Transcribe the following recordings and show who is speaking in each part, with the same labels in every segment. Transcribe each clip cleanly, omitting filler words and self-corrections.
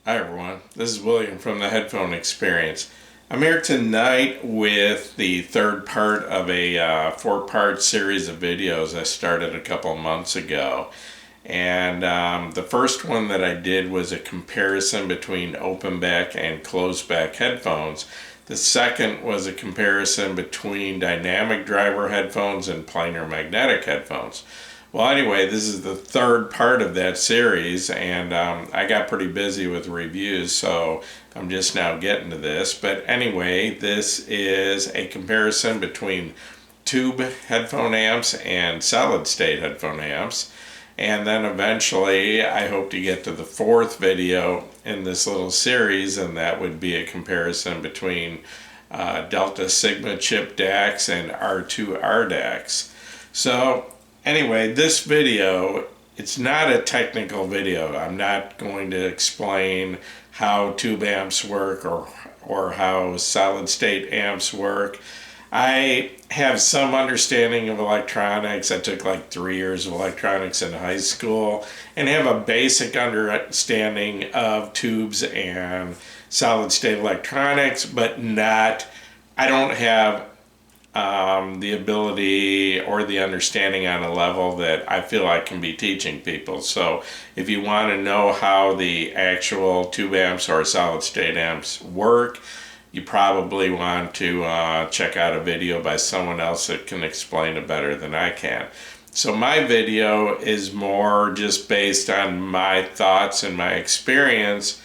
Speaker 1: Hi everyone, this is William from the Headphone Experience. I'm here tonight with the third part of a four-part series of videos I started a couple months ago. And the first one that I did was a comparison between open back and closed back headphones. The second was a comparison between dynamic driver headphones and planar magnetic headphones. Well, anyway, this is the third part of that series, and I got pretty busy with reviews, so I'm just now getting to this. But anyway, this is a comparison between tube headphone amps and solid state headphone amps. And then eventually, I hope to get to the fourth video in this little series, and that would be a comparison between Delta Sigma chip DACs and R2R DACs. So anyway, this video, it's not a technical video. I'm not going to explain how tube amps work or how solid state amps work. I have some understanding of electronics. I took like 3 years of electronics in high school and have a basic understanding of tubes and solid state electronics, but I don't have the ability or the understanding on a level that I feel I can be teaching people. So if you want to know how the actual tube amps or solid state amps work, you probably want to check out a video by someone else that can explain it better than I can. So my video is more just based on my thoughts and my experience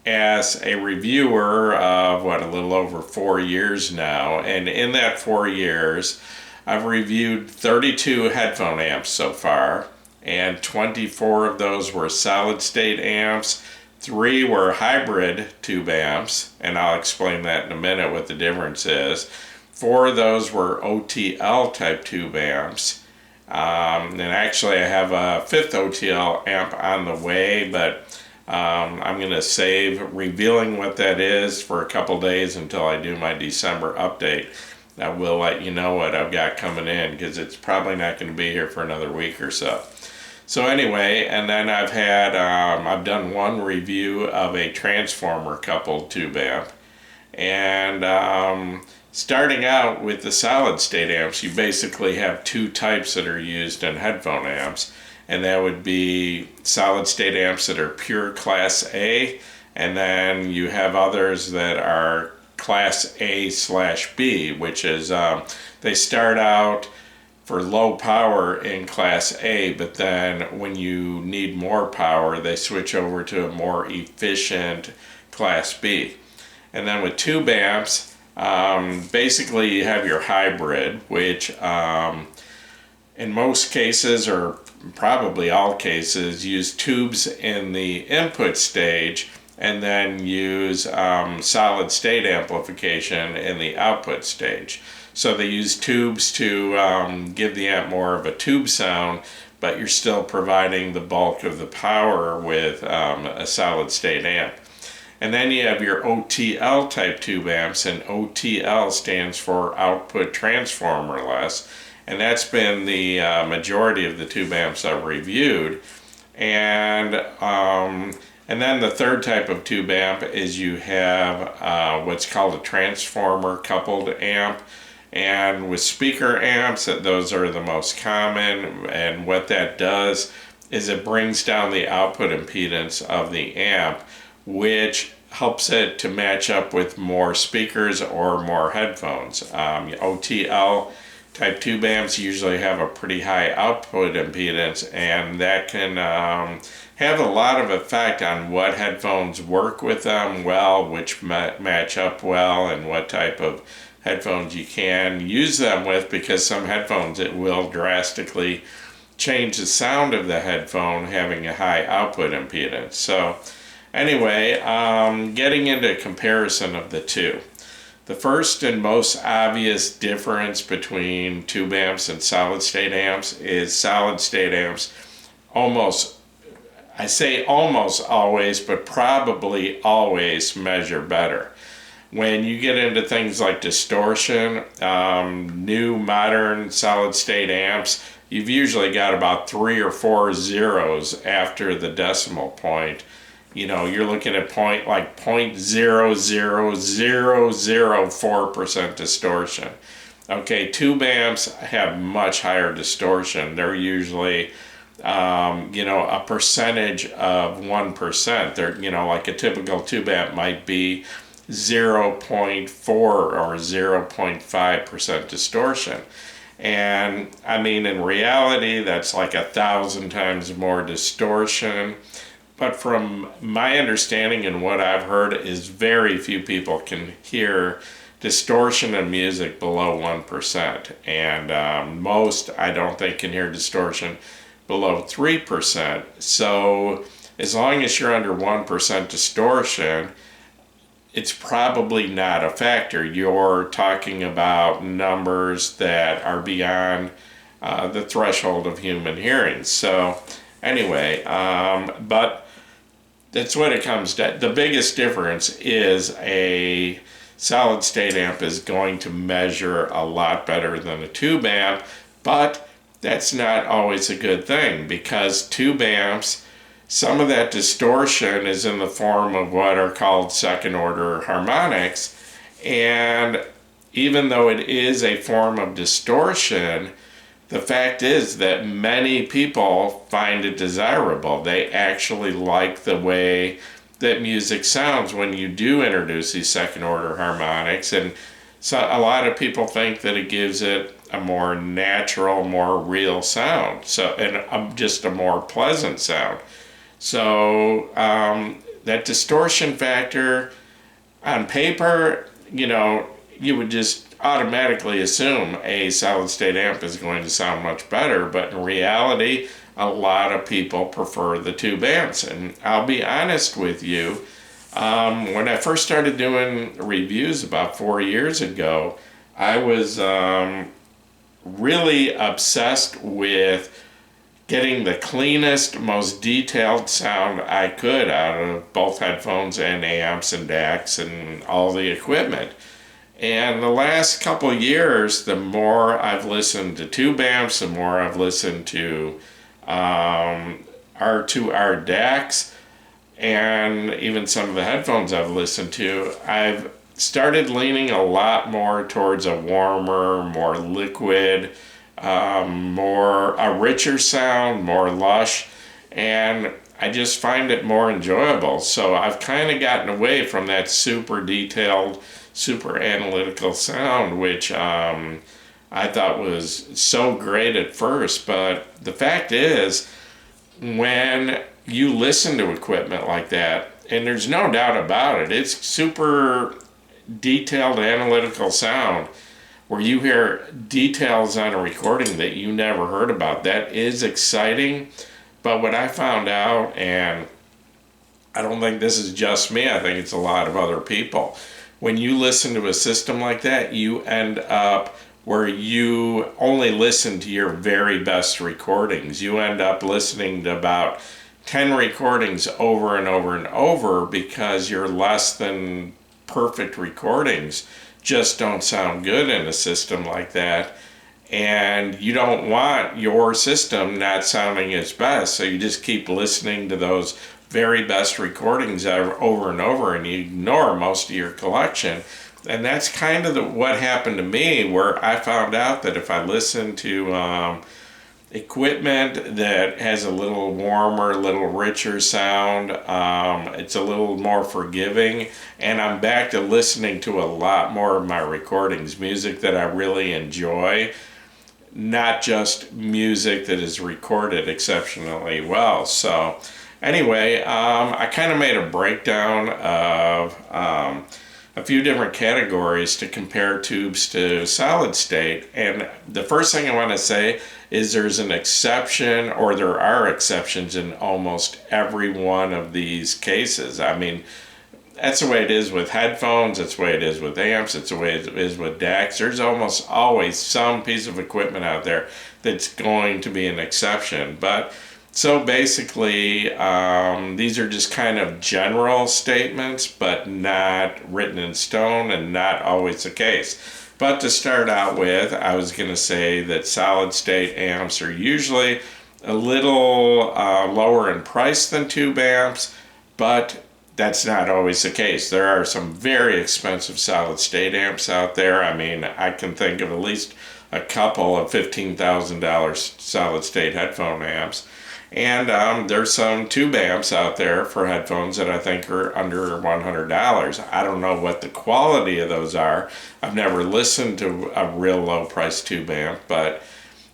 Speaker 1: as a reviewer of a little over 4 years now. And in that 4 years, I've reviewed 32 headphone amps so far, and 24 of those were solid state amps. 3 were hybrid tube amps, and I'll explain that in a minute what the difference is. 4 of those were OTL type tube amps. And actually I have a 5th OTL amp on the way, but I'm going to save revealing what that is for a couple days until I do my December update. I will let you know what I've got coming in, because it's probably not going to be here for another week or so. So anyway, and then I've done one review of a transformer coupled tube amp. And starting out with the solid state amps, you basically have 2 types that are used in headphone amps. And that would be solid state amps that are pure class A, and then you have others that are class A/B, which is they start out for low power in class A, but then when you need more power, they switch over to a more efficient class B. And then with tube amps, basically you have your hybrid, which in most cases, or probably all cases, use tubes in the input stage and then use solid state amplification in the output stage. So they use tubes to give the amp more of a tube sound, but you're still providing the bulk of the power with a solid state amp. And then you have your OTL type tube amps, and OTL stands for output transformerless. And that's been the majority of the tube amps I've reviewed. And then the third type of tube amp is you have what's called a transformer coupled amp. And with speaker amps, those are the most common. And what that does is it brings down the output impedance of the amp, which helps it to match up with more speakers or more headphones. OTL type tube amps usually have a pretty high output impedance, and that can have a lot of effect on what headphones work with them well, which match up well, and what type of headphones you can use them with, because some headphones, it will drastically change the sound of the headphone having a high output impedance. So anyway, getting into a comparison of the two. The first and most obvious difference between tube amps and solid state amps is solid state amps almost always, but probably always measure better. When you get into things like distortion, new modern solid state amps, you've usually got about 3 or 4 zeros after the decimal point. you're looking at 0.00004% distortion. Okay, tube amps have much higher distortion. They're usually, a percentage of 1%. They're, like a typical tube amp might be 0.4 or 0.5% distortion. And I mean, in reality, that's like 1,000 times more distortion. But from my understanding and what I've heard is very few people can hear distortion in music below 1%. And most, I don't think, can hear distortion below 3%. So as long as you're under 1% distortion, it's probably not a factor. You're talking about numbers that are beyond the threshold of human hearing. So anyway, but that's what it comes to. The biggest difference is a solid state amp is going to measure a lot better than a tube amp, but that's not always a good thing, because tube amps, some of that distortion is in the form of what are called second order harmonics. And even though it is a form of distortion, the fact is that many people find it desirable. They actually like the way that music sounds when you do introduce these second order harmonics. And so a lot of people think that it gives it a more natural, more real sound. So, and just a more pleasant sound. So that distortion factor on paper, you would just automatically assume a solid state amp is going to sound much better, but in reality, a lot of people prefer the tube amps. And I'll be honest with you, when I first started doing reviews about 4 years ago, I was really obsessed with getting the cleanest, most detailed sound I could out of both headphones and amps and DACs and all the equipment. And the last couple of years, the more I've listened to tube amps, the more I've listened to R2R DACs, and even some of the headphones I've listened to, I've started leaning a lot more towards a warmer, more liquid, a richer sound, more lush, and I just find it more enjoyable. So I've kind of gotten away from that super detailed, super analytical sound, which I thought was so great at first. But the fact is, when you listen to equipment like that, and there's no doubt about it, it's super detailed analytical sound, where you hear details on a recording that you never heard about. That is exciting. But what I found out, and I don't think this is just me, I think it's a lot of other people, when you listen to a system like that, you end up where you only listen to your very best recordings. You end up listening to about 10 recordings over and over and over, because your less than perfect recordings just don't sound good in a system like that. And you don't want your system not sounding its best, so you just keep listening to those very best recordings over and over, and you ignore most of your collection. And that's kind of what happened to me, where I found out that if I listen to equipment that has a little warmer, a little richer sound, it's a little more forgiving, and I'm back to listening to a lot more of my recordings, music that I really enjoy, not just music that is recorded exceptionally well. So anyway, I kind of made a breakdown of a few different categories to compare tubes to solid state. And the first thing I want to say is there's an exception, or there are exceptions in almost every one of these cases. I mean, that's the way it is with headphones, it's the way it is with amps, it's the way it is with DACs. There's almost always some piece of equipment out there that's going to be an exception. But so basically, these are just kind of general statements, but not written in stone, and not always the case. But to start out with, I was going to say that solid state amps are usually a little lower in price than tube amps, but that's not always the case. There are some very expensive solid state amps out there. I mean, I can think of at least a couple of $15,000 solid state headphone amps. And there's some tube amps out there for headphones that I think are under $100. I don't know what the quality of those are. I've never listened to a real low price tube amp, but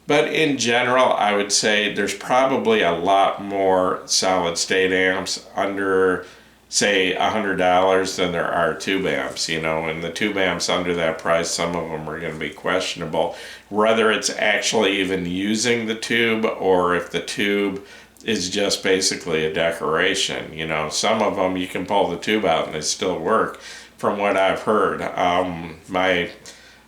Speaker 1: in general, I would say there's probably a lot more solid state amps under, say, $100 than there are tube amps, you know, and the tube amps under that price, some of them are going to be questionable, whether it's actually even using the tube or if the tube is just basically a decoration. You know, some of them you can pull the tube out and they still work, from what I've heard. My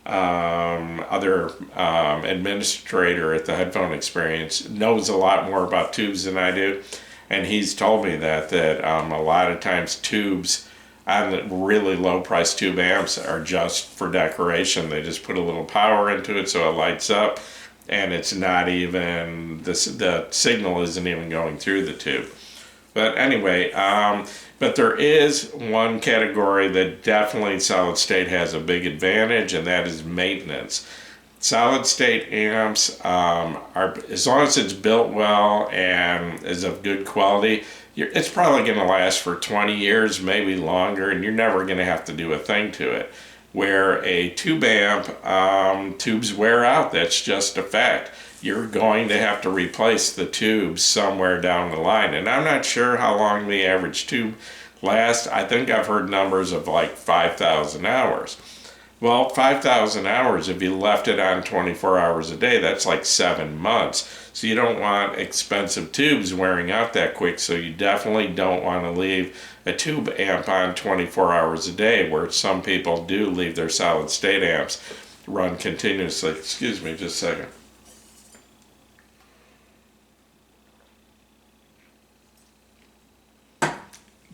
Speaker 1: other administrator at the Headphone Experience knows a lot more about tubes than I do. And he's told me that a lot of times tubes on the really low price tube amps are just for decoration. They just put a little power into it so it lights up, and it's not even, the signal isn't even going through the tube. But anyway, but there is one category that definitely solid state has a big advantage, and that is maintenance. Solid state amps are, as long as it's built well and is of good quality, it's probably going to last for 20 years, maybe longer, and you're never going to have to do a thing to it. Where a tube amp, tubes wear out, that's just a fact. You're going to have to replace the tubes somewhere down the line, and I'm not sure how long the average tube lasts. I think I've heard numbers of like 5,000 hours. Well, 5,000 hours, if you left it on 24 hours a day, that's like 7 months. So you don't want expensive tubes wearing out that quick, so you definitely don't want to leave a tube amp on 24 hours a day, where some people do leave their solid state amps run continuously. Excuse me just a second.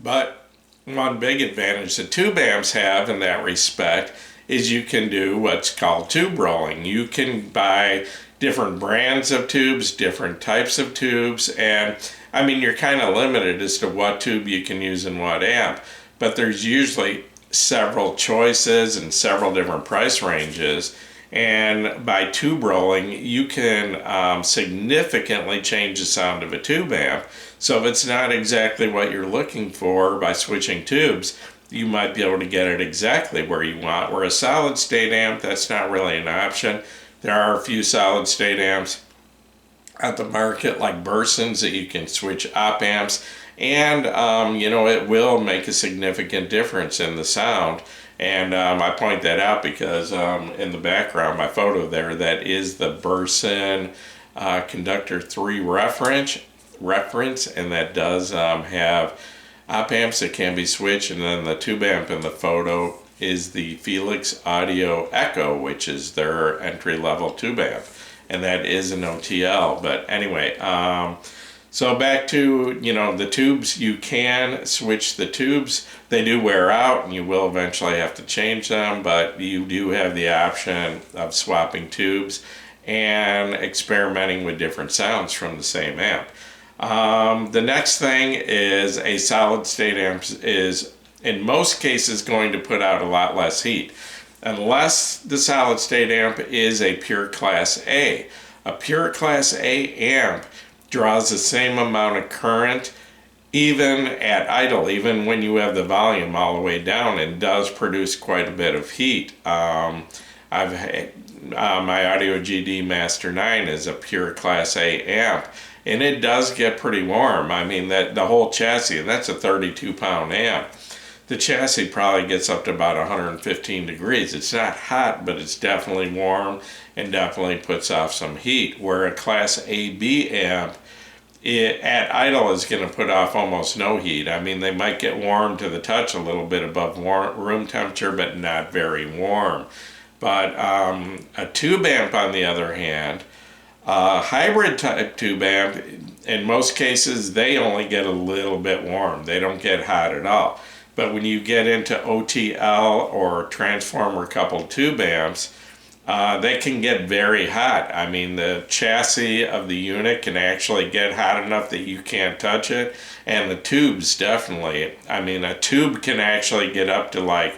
Speaker 1: But one big advantage that tube amps have in that respect is you can do what's called tube rolling. You can buy different brands of tubes, different types of tubes, and I mean, you're kind of limited as to what tube you can use in what amp, but there's usually several choices and several different price ranges, and by tube rolling, you can significantly change the sound of a tube amp. So if it's not exactly what you're looking for by switching tubes, you might be able to get it exactly where you want. Where a solid state amp, that's not really an option. There are a few solid state amps at the market, like Bursons, that you can switch op amps, and you know, it will make a significant difference in the sound. And I point that out because in the background, my photo there, that is the Burson Conductor 3 reference, and that does have op amps that can be switched, and then the tube amp in the photo is the Felix Audio Echo, which is their entry-level tube amp, and that is an OTL. But anyway, so back to, you know, the tubes, you can switch the tubes. They do wear out, and you will eventually have to change them, but you do have the option of swapping tubes and experimenting with different sounds from the same amp. The next thing is a solid state amp is in most cases going to put out a lot less heat, unless the solid state amp is a pure class A. A pure class A amp draws the same amount of current even at idle, even when you have the volume all the way down, and does produce quite a bit of heat. I've had, my Audio GD Master 9 is a pure class A amp, and it does get pretty warm. I mean, that the whole chassis, and that's a 32-pound amp. The chassis probably gets up to about 115 degrees. It's not hot, but it's definitely warm and definitely puts off some heat. Where a Class AB amp, at idle, is going to put off almost no heat. I mean, they might get warm to the touch a little bit above room temperature, but not very warm. But a tube amp, on the other hand, hybrid type tube amp, in most cases, they only get a little bit warm. They don't get hot at all. But when you get into OTL or transformer coupled tube amps, they can get very hot. I mean, the chassis of the unit can actually get hot enough that you can't touch it, and the tubes definitely. I mean, a tube can actually get up to like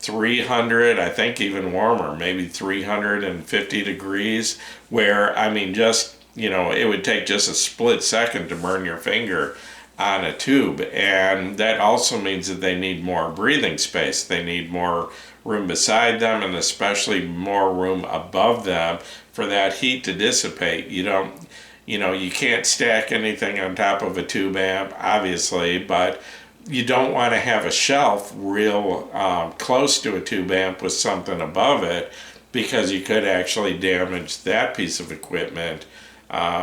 Speaker 1: 300, I think even warmer, maybe 350 degrees, where, I mean, just, you know, it would take just a split second to burn your finger on a tube. And that also means that they need more breathing space. They need more room beside them, and especially more room above them for that heat to dissipate. You can't stack anything on top of a tube amp, obviously, but you don't want to have a shelf real close to a tube amp with something above it, because you could actually damage that piece of equipment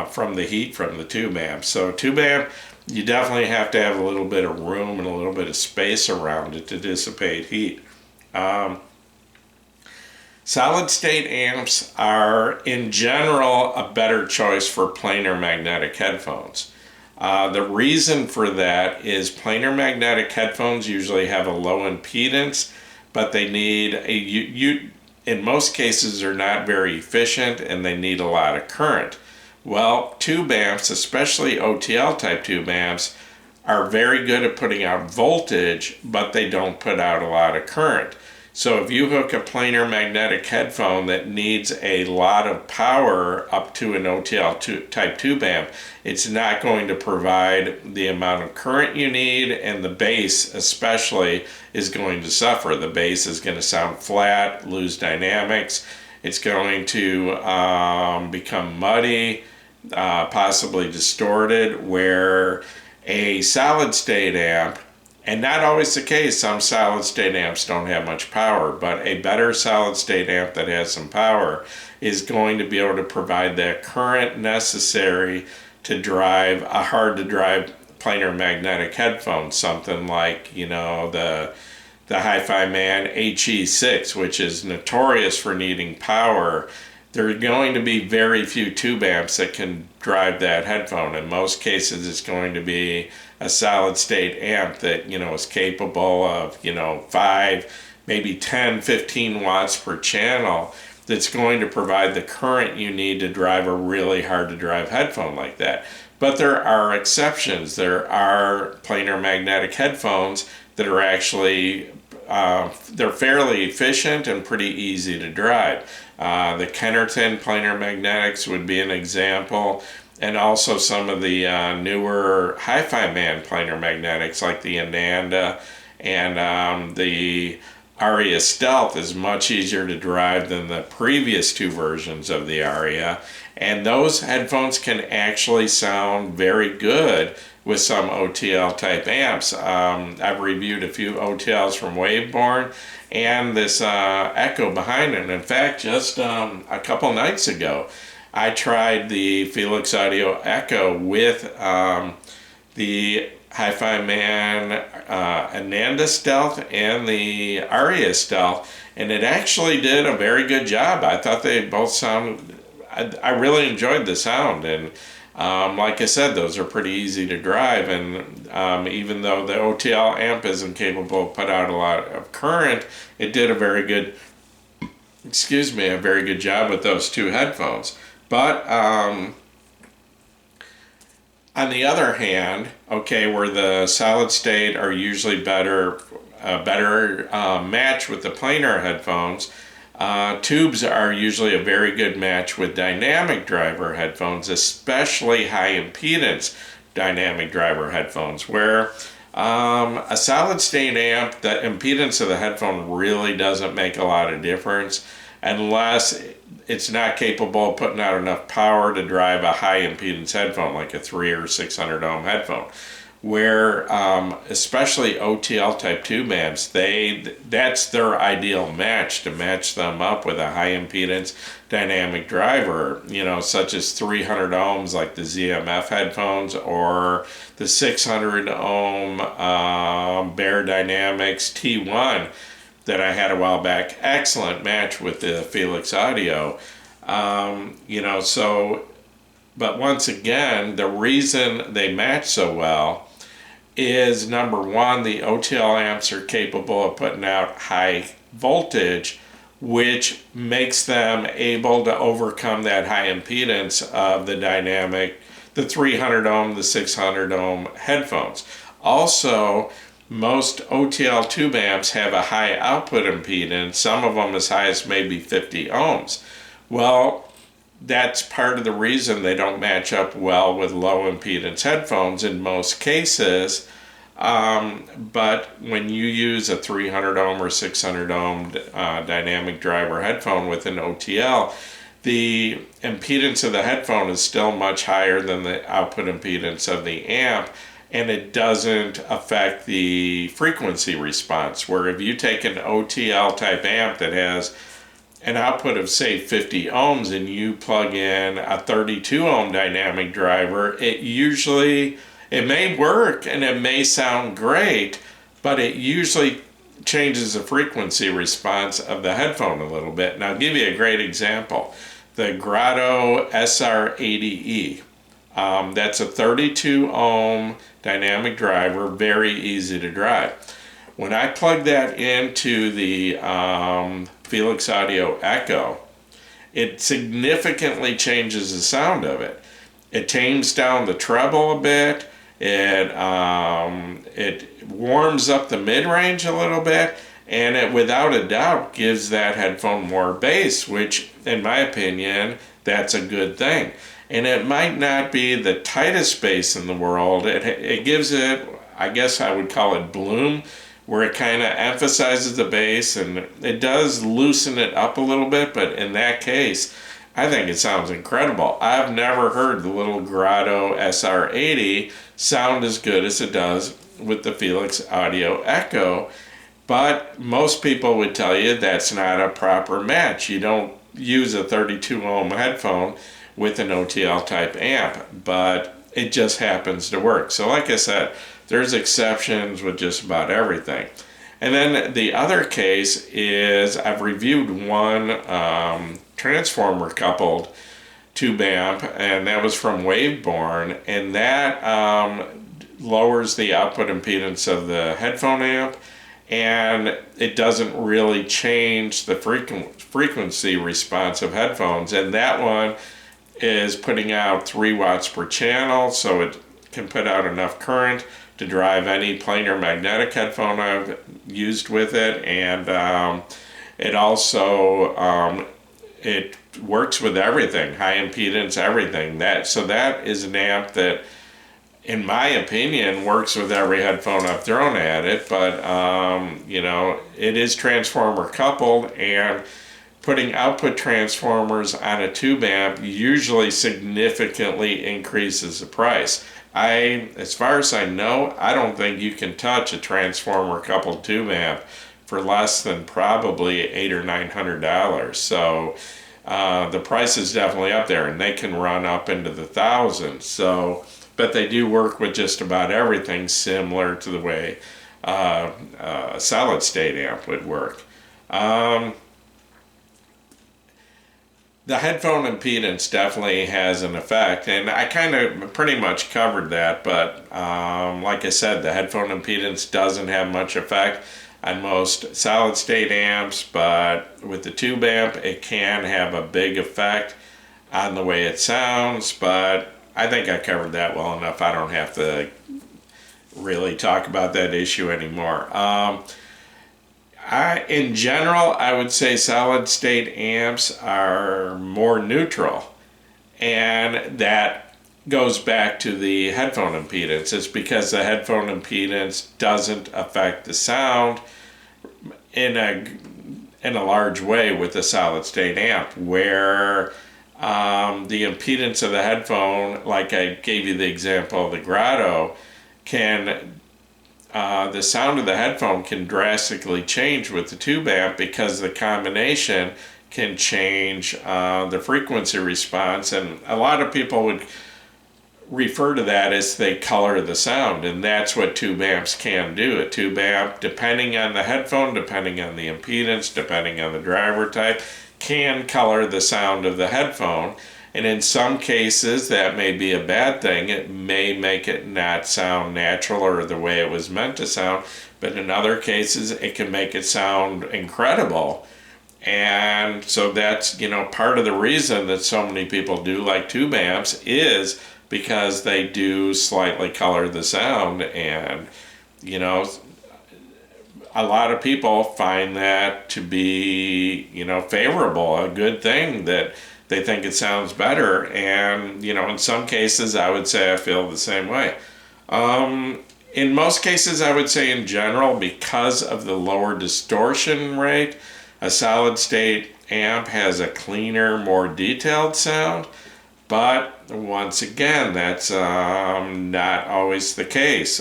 Speaker 1: from the heat from the tube amp. So tube amp, you definitely have to have a little bit of room and a little bit of space around it to dissipate heat. Solid state amps are in general a better choice for planar magnetic headphones. The reason for that is planar magnetic headphones usually have a low impedance, but they need in most cases are not very efficient, and they need a lot of current. Well, tube amps, especially OTL type tube amps, are very good at putting out voltage, but they don't put out a lot of current. So if you hook a planar magnetic headphone that needs a lot of power up to an OTL type tube amp, it's not going to provide the amount of current you need, and the bass especially is going to suffer. The bass is going to sound flat, lose dynamics. It's going to become muddy, possibly distorted, where a solid state amp, and not always the case, some solid state amps don't have much power, but a better solid state amp that has some power is going to be able to provide that current necessary to drive a hard to drive planar magnetic headphone, something like, the Hi-Fi Man HE6, which is notorious for needing power. There are going to be very few tube amps that can drive that headphone. In most cases, it's going to be a solid state amp that, is capable of, 5, maybe 10, 15 watts per channel, that's going to provide the current you need to drive a really hard to drive headphone like that. But there are exceptions. There are planar magnetic headphones that are actually they're fairly efficient and pretty easy to drive. The Kennerton planar magnetics would be an example, and also some of the newer Hi-Fi Man planar magnetics like the Ananda and the Aria Stealth is much easier to drive than the previous two versions of the Aria, and those headphones can actually sound very good with some OTL type amps. I've reviewed a few OTLs from Waveborn and this Echo behind it. And in fact, just a couple nights ago, I tried the Felix Audio Echo with the Hi-Fi Man Ananda Stealth and the Aria Stealth, and it actually did a very good job. I thought they both sounded, I really enjoyed the sound, and like I said, those are pretty easy to drive, and even though the OTL amp isn't capable of put out a lot of current, it did a very good job with those two headphones. But on the other hand, where the solid state are usually better match with the planar headphones, tubes are usually a very good match with dynamic driver headphones, especially high impedance dynamic driver headphones, where a solid state amp, the impedance of the headphone really doesn't make a lot of difference unless it's not capable of putting out enough power to drive a high impedance headphone like a 300 or 600 ohm headphone, where especially OTL type tube amps, that's their ideal match, to match them up with a high impedance dynamic driver, such as 300 ohms like the ZMF headphones, or the 600 ohm Bear Dynamics T1 that I had a while back. Excellent match with the Felix Audio. But once again, the reason they match so well is, number one, the OTL amps are capable of putting out high voltage, which makes them able to overcome that high impedance of the 300 ohm, the 600 ohm headphones. Also, most OTL tube amps have a high output impedance, some of them as high as maybe 50 ohms. Well, that's part of the reason they don't match up well with low impedance headphones in most cases. But when you use a 300 ohm or 600 ohm dynamic driver headphone with an OTL, the impedance of the headphone is still much higher than the output impedance of the amp, and it doesn't affect the frequency response. Where if you take an OTL type amp that has an output of say 50 ohms and you plug in a 32 ohm dynamic driver, it may work and it may sound great, but it usually changes the frequency response of the headphone a little bit. And I'll give you a great example. The Grotto SR80E. That's a 32 ohm dynamic driver, very easy to drive. When I plug that into the Felix Audio Echo, it significantly changes the sound of it. It tames down the treble a bit. It warms up the mid-range a little bit, and it without a doubt gives that headphone more bass, which in my opinion, that's a good thing. And it might not be the tightest bass in the world. It gives it, I guess I would call it bloom, where it kind of emphasizes the bass, and it does loosen it up a little bit, but in that case, I think it sounds incredible. I've never heard the little Grotto SR80 sound as good as it does with the Felix Audio Echo, but most people would tell you that's not a proper match. You don't use a 32 ohm headphone with an OTL type amp, but it just happens to work. So like I said, there's exceptions with just about everything. And then the other case is I've reviewed one transformer coupled tube amp, and that was from Waveborn, and that lowers the output impedance of the headphone amp, and it doesn't really change the frequency response of headphones. And that one is putting out 3 watts per channel, so it can put out enough current to drive any planar magnetic headphone I've used with it. And it also it works with everything, high impedance, everything. So that is an amp that, in my opinion, works with every headphone I've thrown at it. But you know, it is transformer coupled, and putting output transformers on a tube amp usually significantly increases the price. As far as I know, I don't think you can touch a transformer coupled tube amp for less than probably $800 or $900. So the price is definitely up there, and they can run up into the thousands. So, but they do work with just about everything, similar to the way a solid state amp would work. The headphone impedance definitely has an effect, and I kind of pretty much covered that, but like I said, the headphone impedance doesn't have much effect on most solid state amps, but with the tube amp it can have a big effect on the way it sounds. But I think I covered that well enough. I don't have to really talk about that issue anymore. In general, I would say solid state amps are more neutral, and that goes back to the headphone impedance. It's because the headphone impedance doesn't affect the sound in a large way with the solid state amp, where the impedance of the headphone, like I gave you the example of the Grotto, the sound of the headphone can drastically change with the tube amp, because the combination can change the frequency response. And a lot of people would refer to that as they color the sound, and that's what tube amps can do. A tube amp, depending on the headphone, depending on the impedance, depending on the driver type, can color the sound of the headphone. And in some cases that may be a bad thing. It may make it not sound natural or the way it was meant to sound, but in other cases it can make it sound incredible. And so that's, part of the reason that so many people do like tube amps is because they do slightly color the sound. And, a lot of people find that to be, favorable, a good thing, that they think it sounds better. And, in some cases, I would say I feel the same way. In most cases, I would say in general, because of the lower distortion rate, a solid state amp has a cleaner, more detailed sound. But once again, that's not always the case.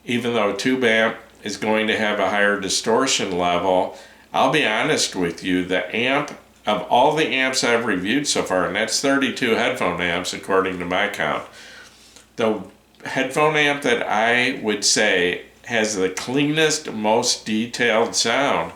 Speaker 1: Even though a tube amp is going to have a higher distortion level, I'll be honest with you, the amp, of all the amps I've reviewed so far, and that's 32 headphone amps according to my count, the headphone amp that I would say has the cleanest, most detailed sound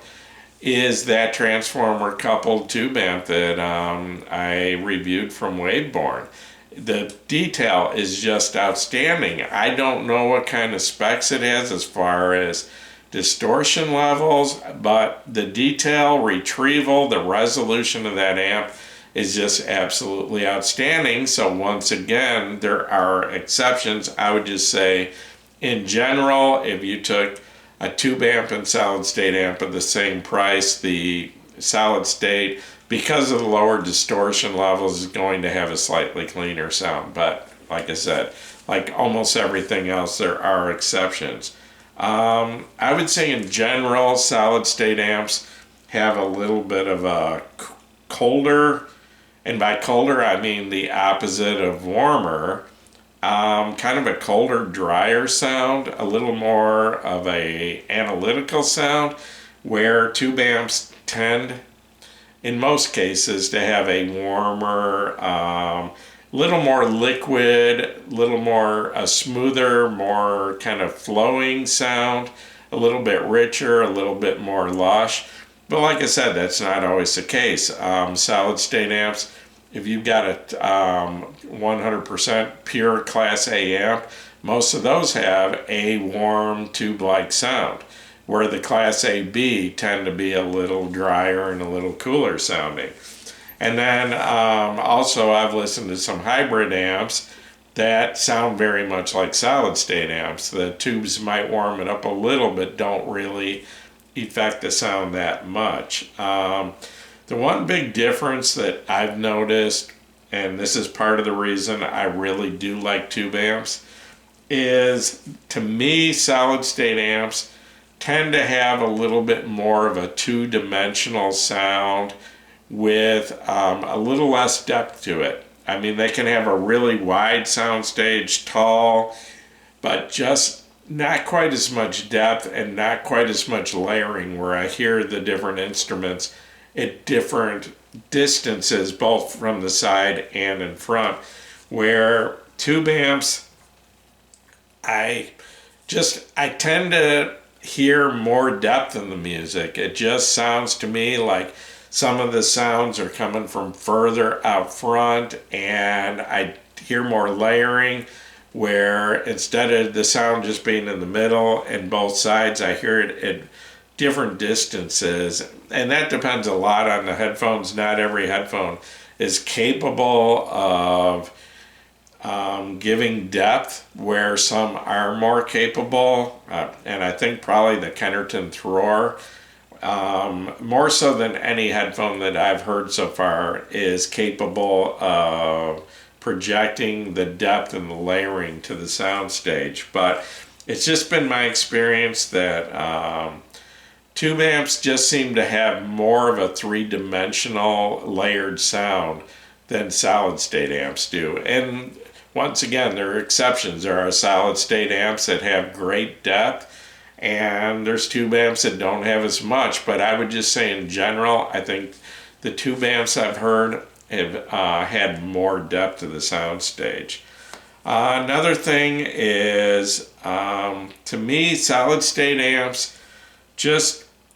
Speaker 1: is that transformer coupled tube amp that I reviewed from Waveborn. The detail is just outstanding. I don't know what kind of specs it has as far as distortion levels, but the detail, retrieval, the resolution of that amp is just absolutely outstanding. So once again, there are exceptions. I would just say, in general, if you took a tube amp and solid state amp at the same price, the solid state, because of the lower distortion levels, is going to have a slightly cleaner sound. But like I said, like almost everything else, there are exceptions. I would say in general, solid state amps have a little bit of a colder, and by colder I mean the opposite of warmer, kind of a colder, drier sound, a little more of a analytical sound, where tube amps tend, in most cases, to have a warmer, little more liquid, little more smoother, more kind of flowing sound, a little bit richer, a little bit more lush. But like I said, that's not always the case. Solid state amps, if you've got a 100% pure Class A amp, most of those have a warm tube-like sound, where the Class A/B tend to be a little drier and a little cooler sounding. And then also I've listened to some hybrid amps that sound very much like solid state amps. The tubes might warm it up a little, but don't really affect the sound that much. The one big difference that I've noticed, and this is part of the reason I really do like tube amps, is, to me, solid state amps tend to have a little bit more of a two-dimensional sound with a little less depth to it. I mean, they can have a really wide sound stage, tall, but just not quite as much depth and not quite as much layering, where I hear the different instruments at different distances, both from the side and in front, where tube amps, I tend to hear more depth in the music. It just sounds to me like some of the sounds are coming from further out front, and I hear more layering, where instead of the sound just being in the middle and both sides, I hear it at different distances. And that depends a lot on the headphones. Not every headphone is capable of giving depth, where some are more capable, and I think probably the Kennerton Thror, more so than any headphone that I've heard so far, is capable of projecting the depth and the layering to the soundstage. But it's just been my experience that tube amps just seem to have more of a three-dimensional layered sound than solid state amps do. And once again, there are exceptions. There are solid state amps that have great depth, and there's tube amps that don't have as much. But I would just say in general, I think the tube amps I've heard have had more depth to the soundstage. Another thing is, to me, solid state amps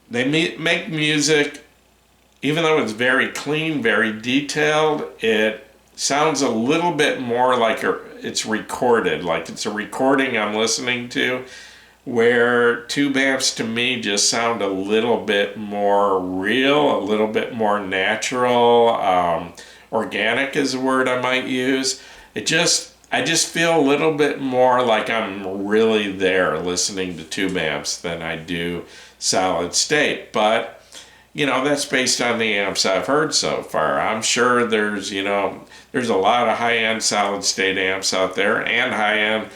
Speaker 1: they make music, even though it's very clean, very detailed, it sounds a little bit more like it's recorded, like it's a recording I'm listening to, where tube amps to me just sound a little bit more real, a little bit more natural. Organic is a word I might use. I just feel a little bit more like I'm really there listening to tube amps than I do solid state. But that's based on the amps I've heard so far. I'm sure there's a lot of high-end solid state amps out there and high-end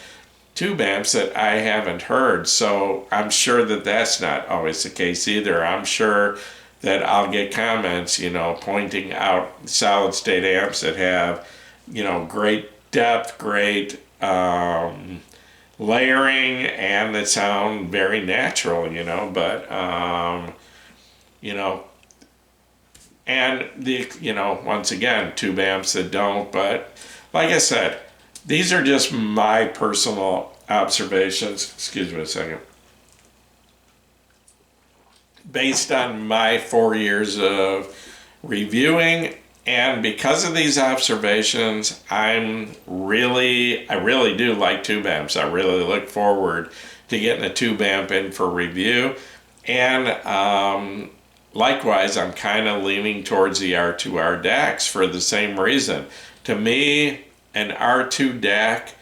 Speaker 1: tube amps that I haven't heard. So I'm sure that that's not always the case either. I'm sure that I'll get comments, pointing out solid state amps that have, great depth, great layering, and that sound very natural, but and once again, tube amps that don't. But like I said, these are just my personal observations. Excuse me a second. Based on my 4 years of reviewing, and because of these observations, I really do like tube amps. I really look forward to getting a tube amp in for review. And likewise, I'm kind of leaning towards the R2R DACs for the same reason. To me, an R2 DAC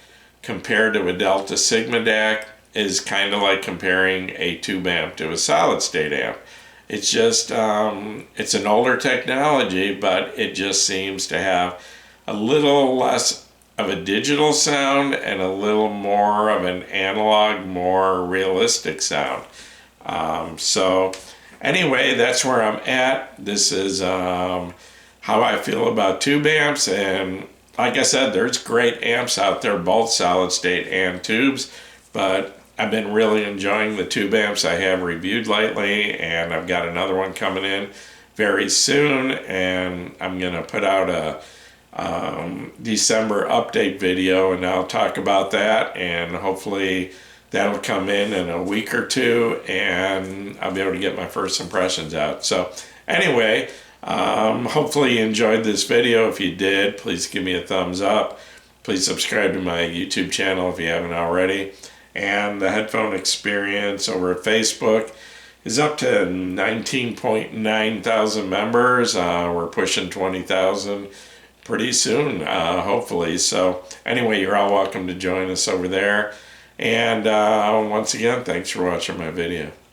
Speaker 1: compared to a Delta Sigma DAC is kind of like comparing a tube amp to a solid state amp. It's just, it's an older technology, but it just seems to have a little less of a digital sound and a little more of an analog, more realistic sound. So anyway, that's where I'm at. This is how I feel about tube amps. And like I said, there's great amps out there, both solid state and tubes, but I've been really enjoying the tube amps I have reviewed lately, and I've got another one coming in very soon, and I'm going to put out a December update video, and I'll talk about that, and hopefully that'll come in a week or two, and I'll be able to get my first impressions out. So anyway, hopefully you enjoyed this video. If you did, please give me a thumbs up. Please subscribe to my YouTube channel if you haven't already. And the Headphone Experience over at Facebook is up to 19.9 thousand members. We're pushing 20,000 pretty soon, hopefully. So anyway, you're all welcome to join us over there. And once again, thanks for watching my video.